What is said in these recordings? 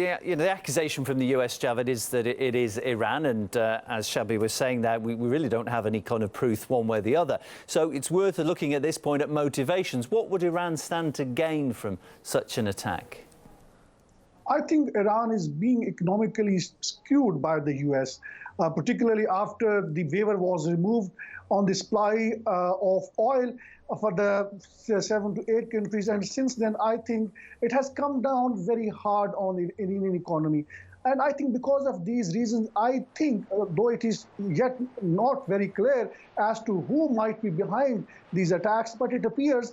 the accusation from the US, Javed, is that it is Iran, and as Shabi was saying there, we really don't have any kind of proof one way or the other. So it's worth looking at this point at motivations. What would Iran stand to gain from such an attack? I think Iran is being economically skewed by the US, particularly after the waiver was removed on the supply of oil for the 7 to 8 countries. And since then, I think it has come down very hard on the Iranian economy. And I think because of these reasons, I think, though it is yet not very clear as to who might be behind these attacks, but it appears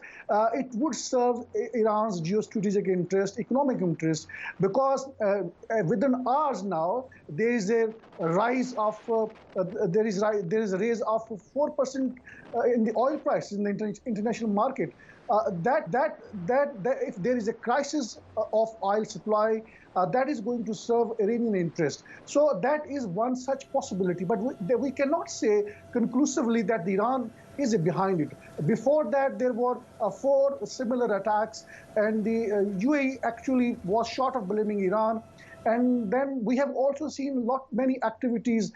it would serve Iran's geostrategic interest, economic interest, because within hours now, there is a rise of there is a raise of 4% in the oil prices in the international market. That if there is a crisis of oil supply, that is going to serve Iranian interest. So that is one such possibility. But we cannot say conclusively that Iran is behind it. Before that, there were 4 similar attacks, and the UAE actually was short of blaming Iran. And then we have also seen many activities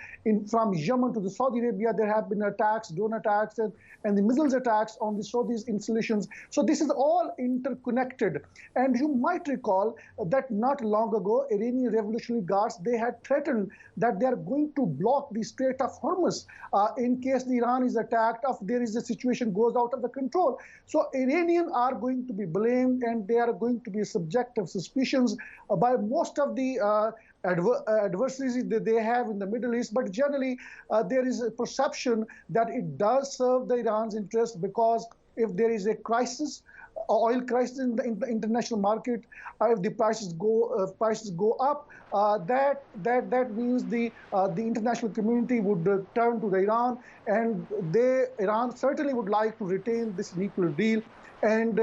from Yemen to the Saudi Arabia. There have been attacks, drone attacks, and the missiles attacks on the Saudi's installations. So this is all interconnected. And you might recall that not long ago, Iranian Revolutionary Guards, they had threatened that they are going to block the Strait of Hormuz in case Iran is attacked, if there is a situation goes out of the control. So Iranians are going to be blamed, and they are going to be subject of suspicions by most of the adversaries that they have in the Middle East. But generally, there is a perception that it does serve the Iran's interest, because if there is a crisis, oil crisis in the international market, if the prices go up, that means the international community would turn to Iran, and Iran certainly would like to retain this nuclear deal. And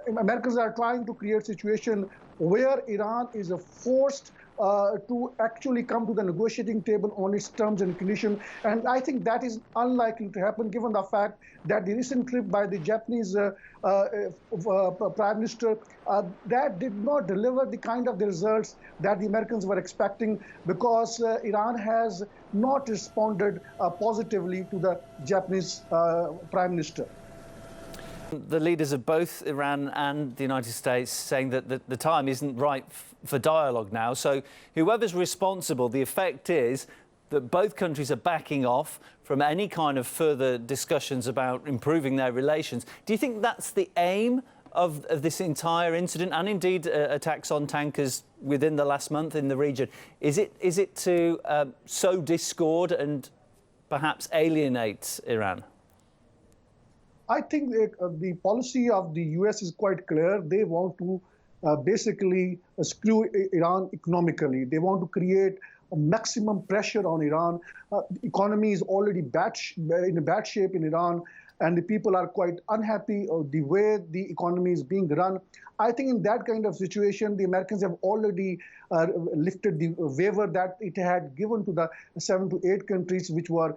Americans are trying to create a situation where Iran is forced to actually come to the negotiating table on its terms and conditions. And I think that is unlikely to happen, given the fact that the recent trip by the Japanese Prime Minister, that did not deliver the kind of the results that the Americans were expecting, because Iran has not responded positively to the Japanese Prime Minister. The leaders of both Iran and the United States saying that the time isn't right for dialogue now. So whoever's responsible, the effect is that both countries are backing off from any kind of further discussions about improving their relations. Do you think that's the aim of this entire incident, and indeed attacks on tankers within the last month in the region? Is it to sow discord and perhaps alienate Iran? I think the policy of the US is quite clear. They want to basically screw Iran economically. They want to create a maximum pressure on Iran. The economy is already in a bad shape in Iran, and the people are quite unhappy of the way the economy is being run. I think in that kind of situation, the Americans have already lifted the waiver that it had given to the 7 to 8 countries which were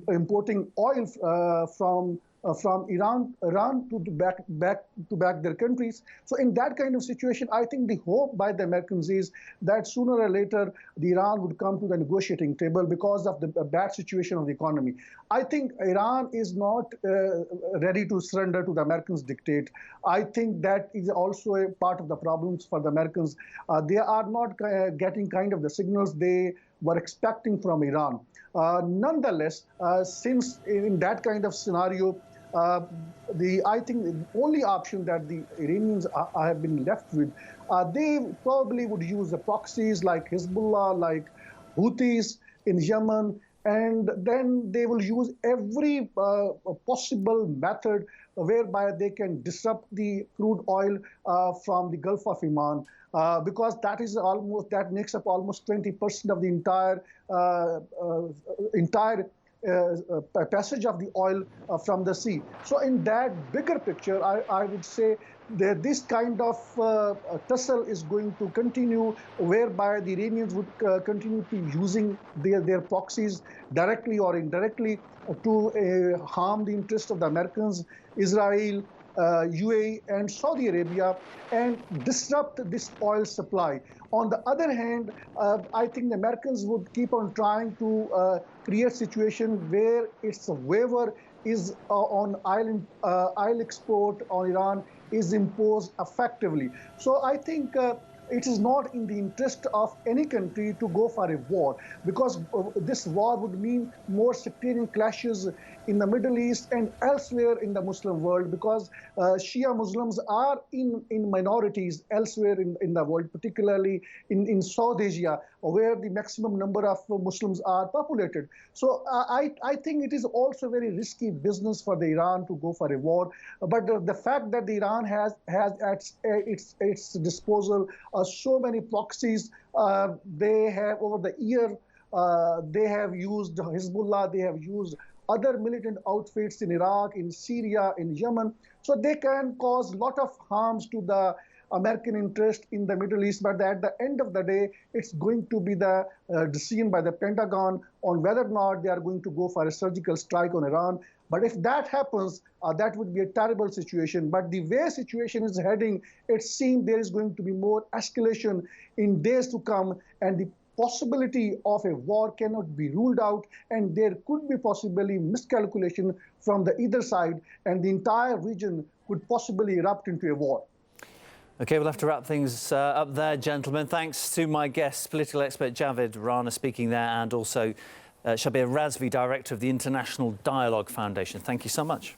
importing oil from Iran to back their countries. So in that kind of situation, I think the hope by the Americans is that sooner or later, Iran would come to the negotiating table because of the bad situation of the economy. I think Iran is not ready to surrender to the Americans' dictate. I think that is also a part of the problems for the Americans. They are not getting kind of the signals they were expecting from Iran. Nonetheless, since in that kind of scenario, I think the only option that the Iranians have been left with, they probably would use the proxies like Hezbollah, like Houthis in Yemen, and then they will use every possible method whereby they can disrupt the crude oil from the Gulf of Oman. Because that makes up almost 20% of the entire passage of the oil from the sea. So in that bigger picture, I would say that this kind of tussle is going to continue, whereby the Iranians would continue to using their proxies directly or indirectly to harm the interest of the Americans, Israel, UAE and Saudi Arabia and disrupt this oil supply. On the other hand, I think the Americans would keep on trying to create a situation where its waiver is on oil export on Iran is imposed effectively. So I think it is not in the interest of any country to go for a war, because this war would mean more sectarian clashes in the Middle East and elsewhere in the Muslim world, because Shia Muslims are in minorities elsewhere in the world, particularly in South Asia, where the maximum number of Muslims are populated. So I think it is also very risky business for the Iran to go for a war. But the fact that the Iran has at its disposal so many proxies, they have over the year, they have used Hezbollah, they have used other militant outfits in Iraq, in Syria, in Yemen. So they can cause a lot of harms to the American interest in the Middle East. But at the end of the day, it's going to be the decision by the Pentagon on whether or not they are going to go for a surgical strike on Iran. But if that happens, that would be a terrible situation. But the way situation is heading, it seems there is going to be more escalation in days to come, and the possibility of a war cannot be ruled out, and there could be possibly miscalculation from the either side, and the entire region could possibly erupt into a war. OK, we'll have to wrap things up there, gentlemen. Thanks to my guests, political expert Javed Rana speaking there, and also Shabir Razvi, Director of the International Dialogue Foundation. Thank you so much.